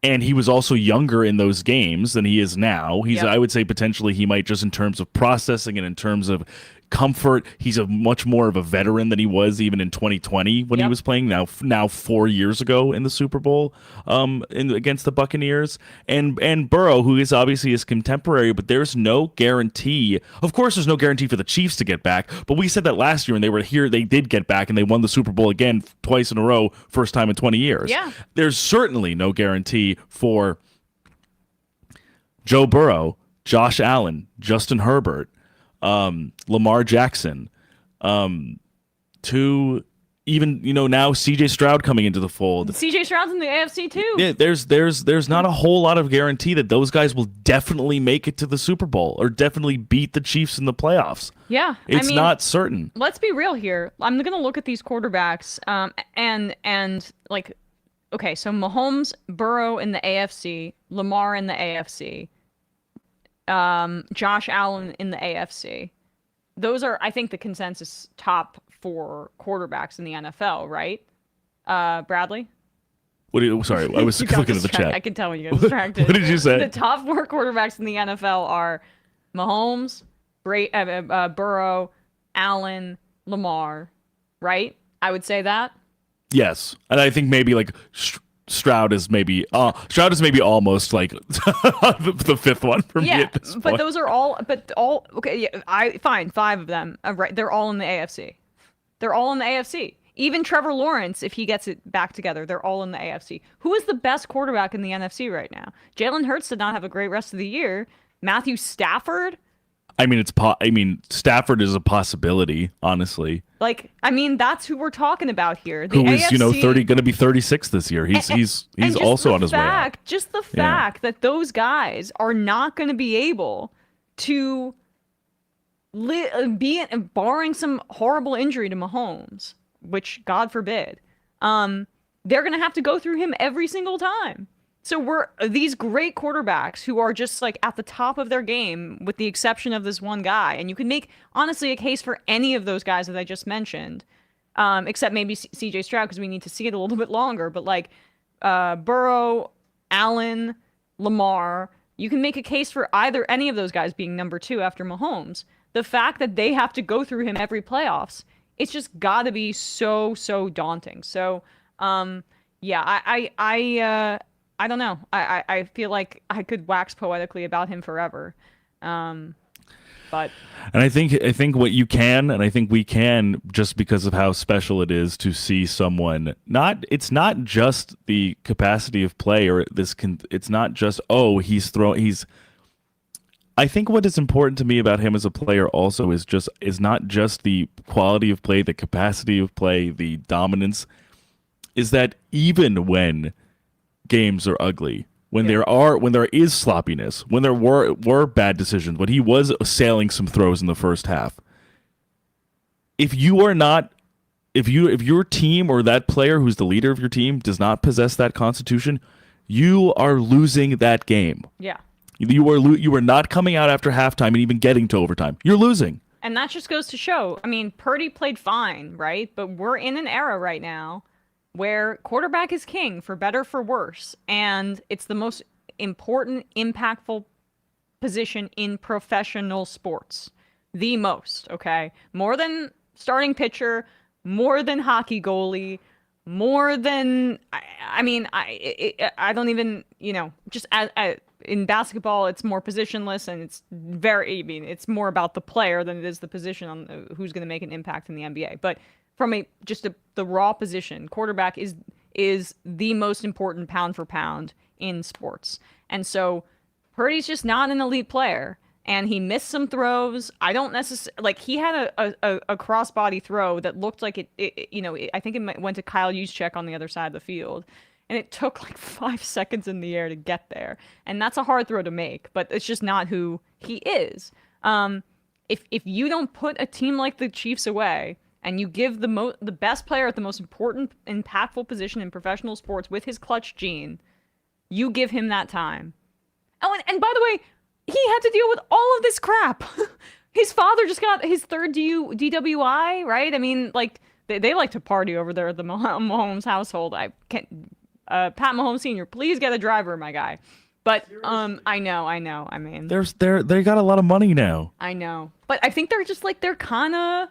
And he was also younger in those games than he is now. I would say potentially he might just in terms of processing and in terms of comfort, he's much more of a veteran than he was even in 2020 when he was playing now 4 years ago in the Super Bowl against the Buccaneers. And Burrow, who is obviously his contemporary, but there's no guarantee. Of course, there's no guarantee for the Chiefs to get back, but we said that last year when they were here, they did get back and they won the Super Bowl again twice in a row, first time in 20 years. Yeah. There's certainly no guarantee for Joe Burrow, Josh Allen, Justin Herbert, Lamar Jackson, to even now CJ Stroud coming into the fold. CJ Stroud's in the AFC too. Yeah, there's not a whole lot of guarantee that those guys will definitely make it to the Super Bowl or definitely beat the Chiefs in the playoffs. Yeah, it's not certain. Let's be real here. I'm gonna look at these quarterbacks, and like, okay, so Mahomes, Burrow in the AFC, Lamar in the AFC. Josh Allen in the AFC. Those are, I think, the consensus top 4 quarterbacks in the NFL, right? Bradley? Sorry, I was You got looking at the distracted. chat. I can tell when you get distracted. What did you say? The top 4 quarterbacks in the NFL are Mahomes, Burrow, Allen, Lamar, right? I would say that. Yes, and I think maybe like Stroud is maybe almost like the 5th one for me at this point. But those are all. But all okay. Yeah, fine. 5 of them. Right. They're all in the AFC. They're all in the AFC. Even Trevor Lawrence, if he gets it back together, they're all in the AFC. Who is the best quarterback in the NFC right now? Jalen Hurts did not have a great rest of the year. Matthew Stafford. I mean, Stafford is a possibility, honestly. Like, I mean, that's who we're talking about here. Who is, AFC, going to be 36 this year. He's also on his way out. Just the fact that those guys are not going to be able to barring some horrible injury to Mahomes, which God forbid, they're going to have to go through him every single time. So we're these great quarterbacks who are just like at the top of their game with the exception of this one guy. And you can make, honestly, a case for any of those guys that I just mentioned, except maybe CJ Stroud because we need to see it a little bit longer. But like Burrow, Allen, Lamar, you can make a case for any of those guys being number 2 after Mahomes. The fact that they have to go through him every playoffs, it's just got to be so daunting. So, I don't know. I feel like I could wax poetically about him forever. But and I think what you can, and I think we can, just because of how special it is to see someone. It's not just the capacity of play, or it's not just I think what is important to me about him as a player also is not just the quality of play, the capacity of play, the dominance. Is that even when games are ugly, when there is sloppiness, when there were bad decisions, when he was sailing some throws in the first half, if your team or that player who's the leader of your team does not possess that constitution, you are losing that game. Yeah. You are not coming out after halftime and even getting to overtime. You're losing. And that just goes to show, I mean, Purdy played fine, right? But we're in an era right now where quarterback is king, for better, for worse. And it's the most important, impactful position in professional sports. The most, okay? More than starting pitcher, more than hockey goalie, more than, I don't even, just in basketball, it's more positionless and it's more about the player than it is the position on who's going to make an impact in the NBA. But from the raw position, quarterback is the most important pound for pound in sports. And so Purdy's just not an elite player, and he missed some throws. I don't necessarily like he had a crossbody throw that looked like I think it went to Kyle Juszczyk on the other side of the field, and it took like 5 seconds in the air to get there. And that's a hard throw to make, but it's just not who he is. If you don't put a team like the Chiefs away, and you give the best player at the most important, impactful position in professional sports with his clutch gene, you give him that time. Oh, and by the way, he had to deal with all of this crap. His father just got his 3rd DWI, right? I mean, like, they like to party over there at the Mahomes household. I can't. Pat Mahomes Sr., please get a driver, my guy. But I know. I mean, they got a lot of money now. I know, but I think they're kind of.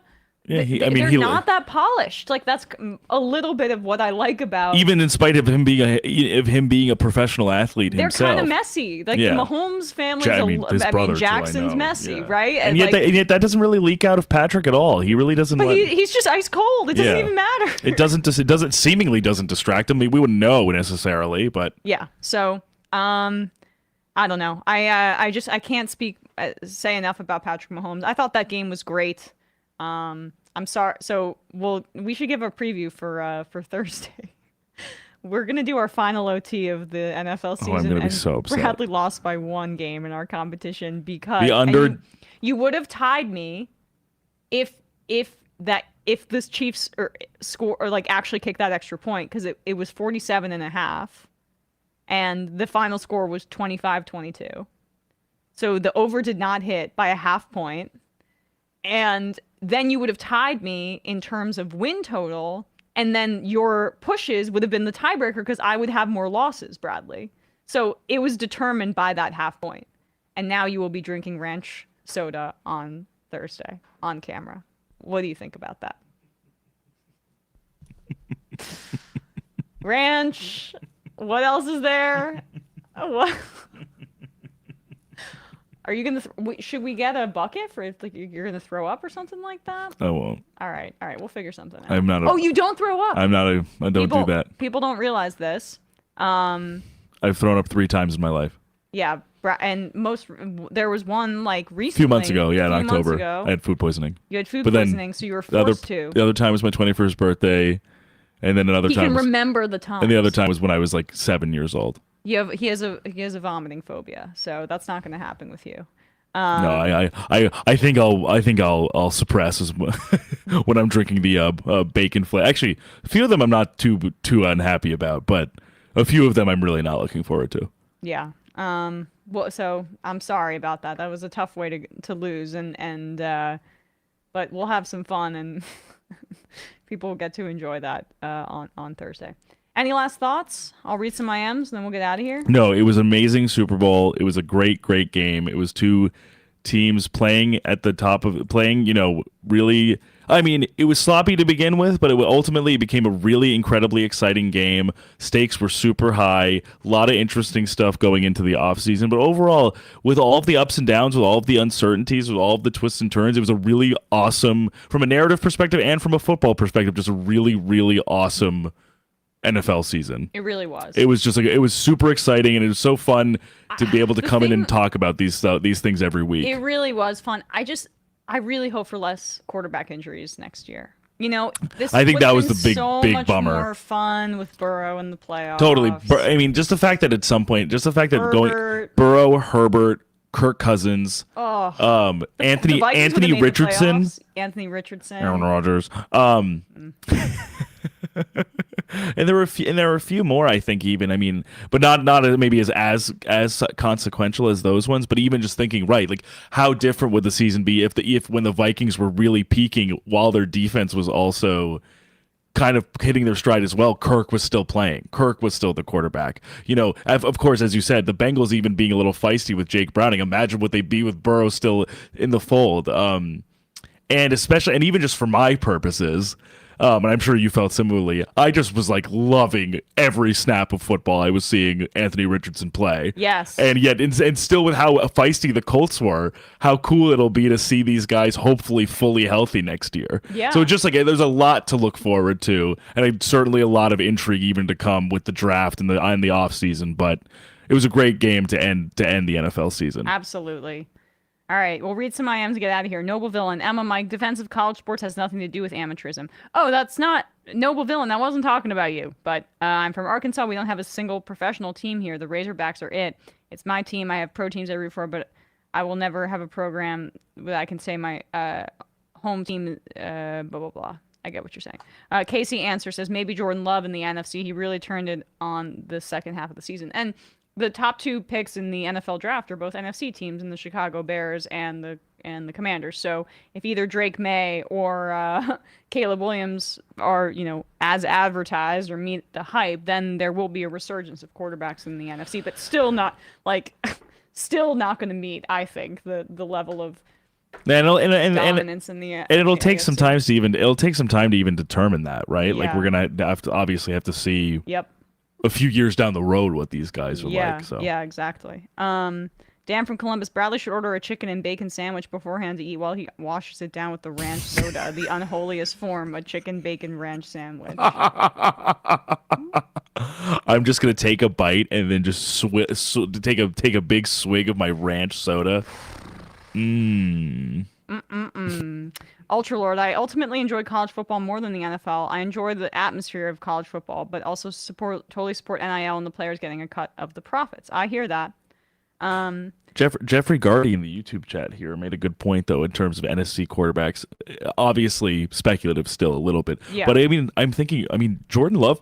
Yeah, they're not that polished. Like, that's a little bit of what I like about. Even in spite of him being a professional athlete they're himself, they're kind of messy. Like the Mahomes family. Jackson's messy, right? And yet that doesn't really leak out of Patrick at all. He really doesn't. But he's just ice cold. It doesn't even matter. It seemingly doesn't distract him. We wouldn't know necessarily, but yeah. So I don't know. I can't say enough about Patrick Mahomes. I thought that game was great. I'm sorry. So we should give a preview for Thursday. We're gonna do our final OT of the NFL season. I'm gonna be so upset. Bradley lost by 1 game in our competition because you would have tied me if this Chiefs score or like actually kick that extra point, because it was 47.5 and the final score was 25-22. So the over did not hit by a half point. And then you would have tied me in terms of win total. And then your pushes would have been the tiebreaker because I would have more losses, Bradley. So it was determined by that half point. And now you will be drinking ranch soda on Thursday on camera. What do you think about that? Ranch. What else is there? What? Are you gonna? Should we get a bucket for if like you're gonna throw up or something like that? I won't. All right, we'll figure something out. I'm not. Oh, you don't throw up. I'm not. I don't do that. People don't realize this. I've thrown up 3 times in my life. Yeah, and there was one like recently. A few months ago, yeah, in October. Ago. I had food poisoning. You had food poisoning, so you were forced to. The other time was my 21st birthday, and then another time. He can remember the time. And the other time was when I was like 7 years old. He has a vomiting phobia, so that's not going to happen with you. No, I think I'll suppress when I'm drinking the bacon flavor. Actually, a few of them I'm not too unhappy about, but a few of them I'm really not looking forward to. Yeah. Well, so I'm sorry about that. That was a tough way to lose, but we'll have some fun and people will get to enjoy that on Thursday. Any last thoughts? I'll read some IMs and then we'll get out of here. No, it was an amazing Super Bowl. It was a great game. It was 2 teams playing at the top of really. I mean, it was sloppy to begin with, but ultimately became a really incredibly exciting game. Stakes were super high. A lot of interesting stuff going into the offseason. But overall, with all of the ups and downs, with all of the uncertainties, with all of the twists and turns, it was a really awesome, from a narrative perspective and from a football perspective, just a really, really awesome NFL season. It really was. It was just it was super exciting, and it was so fun to be able to come in and talk about these things every week. It really was fun. I really hope for less quarterback injuries next year. I think that was the big much bummer. More fun with Burrow in the playoffs. Totally. I mean, just the fact that at some point, going Burrow, Herbert, Kirk Cousins, Anthony Richardson, Aaron Rodgers. And there were a few more, I think, even. I mean, but not maybe as consequential as those ones. But even just thinking, right, like how different would the season be if when the Vikings were really peaking while their defense was also kind of hitting their stride as well, Kirk was still playing. Kirk was still the quarterback. Of course, as you said, the Bengals even being a little feisty with Jake Browning. Imagine what they'd be with Burrow still in the fold. And especially, and even just for my purposes, and I'm sure you felt similarly, I just was like loving every snap of football I was seeing Anthony Richardson play. Yes. And yet, and still with how feisty the Colts were, how cool it'll be to see these guys hopefully fully healthy next year. Yeah. So just there's a lot to look forward to, and certainly a lot of intrigue even to come with the draft and the off season. But it was a great game to end the NFL season. Absolutely. All right, we'll read some IMs to get out of here. Noble Villain. Emma, my defense of college sports has nothing to do with amateurism. Oh, that's not Noble Villain. That wasn't talking about you. But I'm from Arkansas. We don't have a single professional team here. The Razorbacks are it. It's my team. I have pro teams I root for, but I will never have a program that I can say my home team, blah, blah, blah. I get what you're saying. Casey Answer says, maybe Jordan Love in the NFC. He really turned it on the second half of the season. And the top 2 picks in the NFL draft are both NFC teams in the Chicago Bears and the Commanders. So if either Drake May or Caleb Williams are, as advertised or meet the hype, then there will be a resurgence of quarterbacks in the NFC, but still not going to meet, I think, the level of dominance in the and it'll the take AFC. some time to even determine that, right? Yeah. Like we're gonna obviously have to see. Yep. A few years down the road what these guys are like. So. Yeah, exactly. Dan from Columbus, Bradley should order a chicken and bacon sandwich beforehand to eat while he washes it down with the ranch soda, the unholiest form, a chicken bacon ranch sandwich. I'm just going to take a bite and then just take a big swig of my ranch soda. Ultralord, I ultimately enjoy college football more than the NFL. I enjoy the atmosphere of college football, but also totally support NIL and the players getting a cut of the profits. I hear that. Jeffrey Gardy in the YouTube chat here made a good point though in terms of NSC quarterbacks. Obviously speculative still a little bit, Yeah. but I mean I'm thinking Jordan Love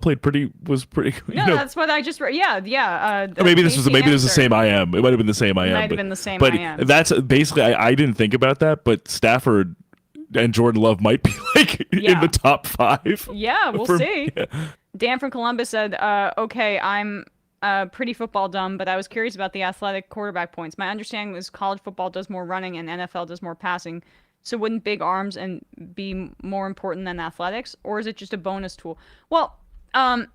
was pretty. No, that's what I just read. Yeah. Or maybe this was the answer. same I am. It might have been the same I am. Might have been the same but I am. that's basically I didn't think about that, but Stafford and Jordan Love might be like in the top 5. Yeah, we'll see. Yeah. Dan from Columbus said, okay, I'm pretty football dumb, but I was curious about the athletic quarterback points. My understanding was college football does more running and NFL does more passing. So wouldn't big arms and be more important than athletics, or is it just a bonus tool? Well, or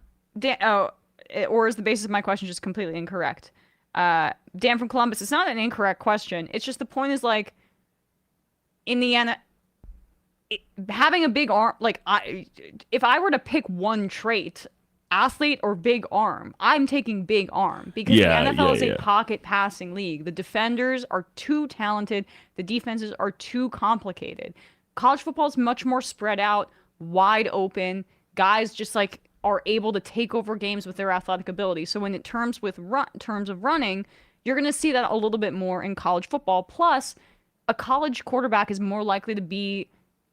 is the basis of my question just completely incorrect? Dan from Columbus, it's not an incorrect question. It's just the point is like in the end, having a big arm, like if I were to pick one trait, athlete or big arm, I'm taking big arm because the NFL is a pocket passing league. The defenders are too talented. The defenses are too complicated. College football is much more spread out, wide open. Guys just like are able to take over games with their athletic ability. So in terms of running, you're going to see that a little bit more in college football. Plus, a college quarterback is more likely to be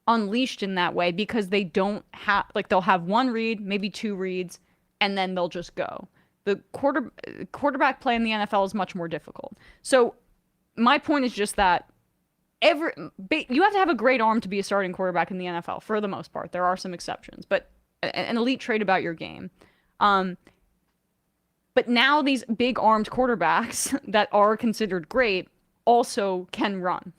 unleashed in that way because they don't have, like, they'll have one read, maybe two reads, and then they'll just go. The quarterback play in the NFL is much more difficult. So my point is just that you have to have a great arm to be a starting quarterback in the NFL for the most part. There are some exceptions, but an elite trait about your game. But now these big armed quarterbacks that are considered great also can run.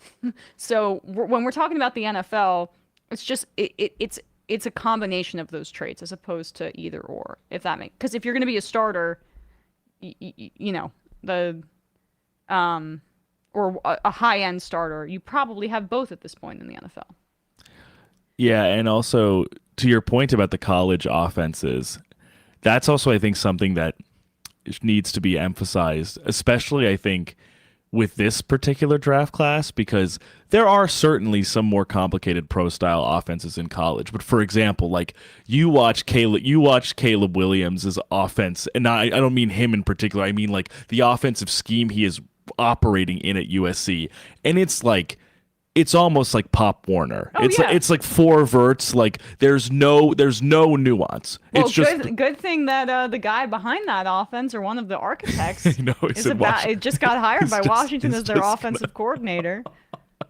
So when we're talking about the NFL, it's just it's a combination of those traits as opposed to either or. If that makes, because if you're going to be a starter, or a high end starter, you probably have both at this point in the NFL. Yeah, and also to your point about the college offenses, that's also, I think, something that needs to be emphasized, especially, I think, with this particular draft class, because there are certainly some more complicated pro-style offenses in college. But for example, like you watch Caleb Williams' offense, and I don't mean him in particular. I mean like the offensive scheme he is operating in at USC, and it's almost like Pop Warner. It's like four verts. Like there's no nuance. Well, it's just good thing that the guy behind that offense, or one of the architects, it just got hired by Washington as their offensive coordinator.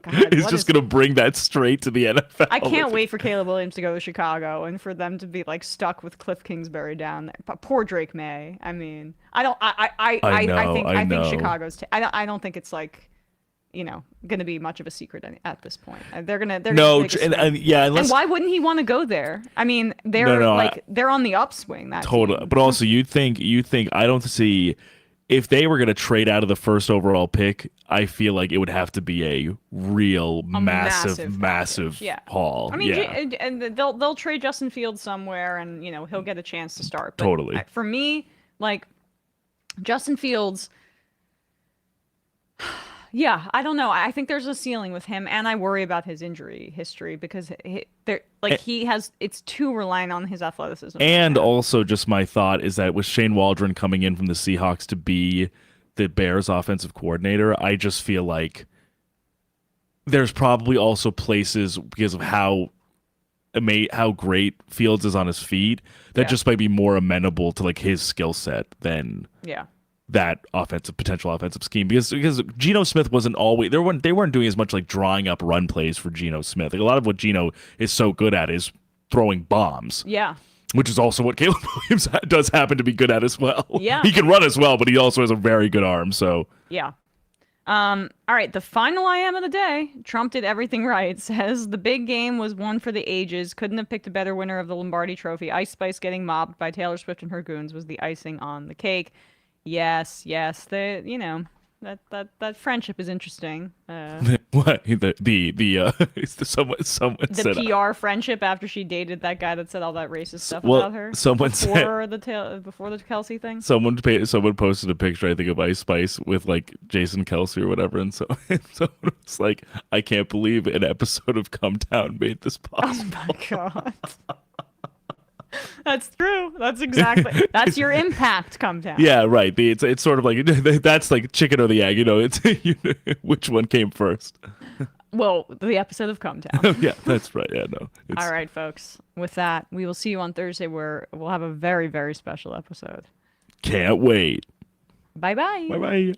God, he's just gonna bring that straight to the NFL. I can't wait for Caleb Williams to go to Chicago and for them to be like stuck with Cliff Kingsbury down there. Poor Drake May. I mean, I think Chicago's. I don't think it's like, going to be much of a secret at this point. They're gonna and why wouldn't he want to go there? I mean, they're on the upswing. That totally. But also, you think I don't see, if they were gonna trade out of the first overall pick, I feel like it would have to be a real massive haul. I mean, and they'll trade Justin Fields somewhere, and he'll get a chance to start. But totally. For me, like Justin Fields. Yeah, I don't know. I think there's a ceiling with him, and I worry about his injury history because it's too reliant on his athleticism. And also, just my thought is that with Shane Waldron coming in from the Seahawks to be the Bears offensive coordinator, I just feel like there's probably also places, because of how great Fields is on his feet, that just might be more amenable to like his skill set than that potential offensive scheme, because Geno Smith wasn't always they weren't doing as much like drawing up run plays for Geno Smith. Like a lot of what Geno is so good at is throwing bombs. Yeah. Which is also what Caleb Williams does happen to be good at as well. Yeah. He can run as well, but he also has a very good arm. So yeah. All right, the final I am of the day. Trump did everything right. Says the big game was one for the ages. Couldn't have picked a better winner of the Lombardi Trophy. Ice Spice getting mobbed by Taylor Swift and her goons was the icing on the cake. Yes. That friendship is interesting. What someone said PR friendship after she dated that guy that said all that racist stuff about her. Someone before the Kelsey thing. Someone posted a picture, I think, of Ice Spice with like Jason Kelsey or whatever, and someone was like, "I can't believe an episode of Come Down made this possible." Oh my god. That's true. That's your impact come down. Yeah, right. It's sort of like that's like chicken or the egg. It's which one came first. Well, the episode of Come Down. Yeah, that's right. Yeah, no. All right, folks. With that, we will see you on Thursday where we'll have a very, very special episode. Can't wait. Bye-bye. Bye bye.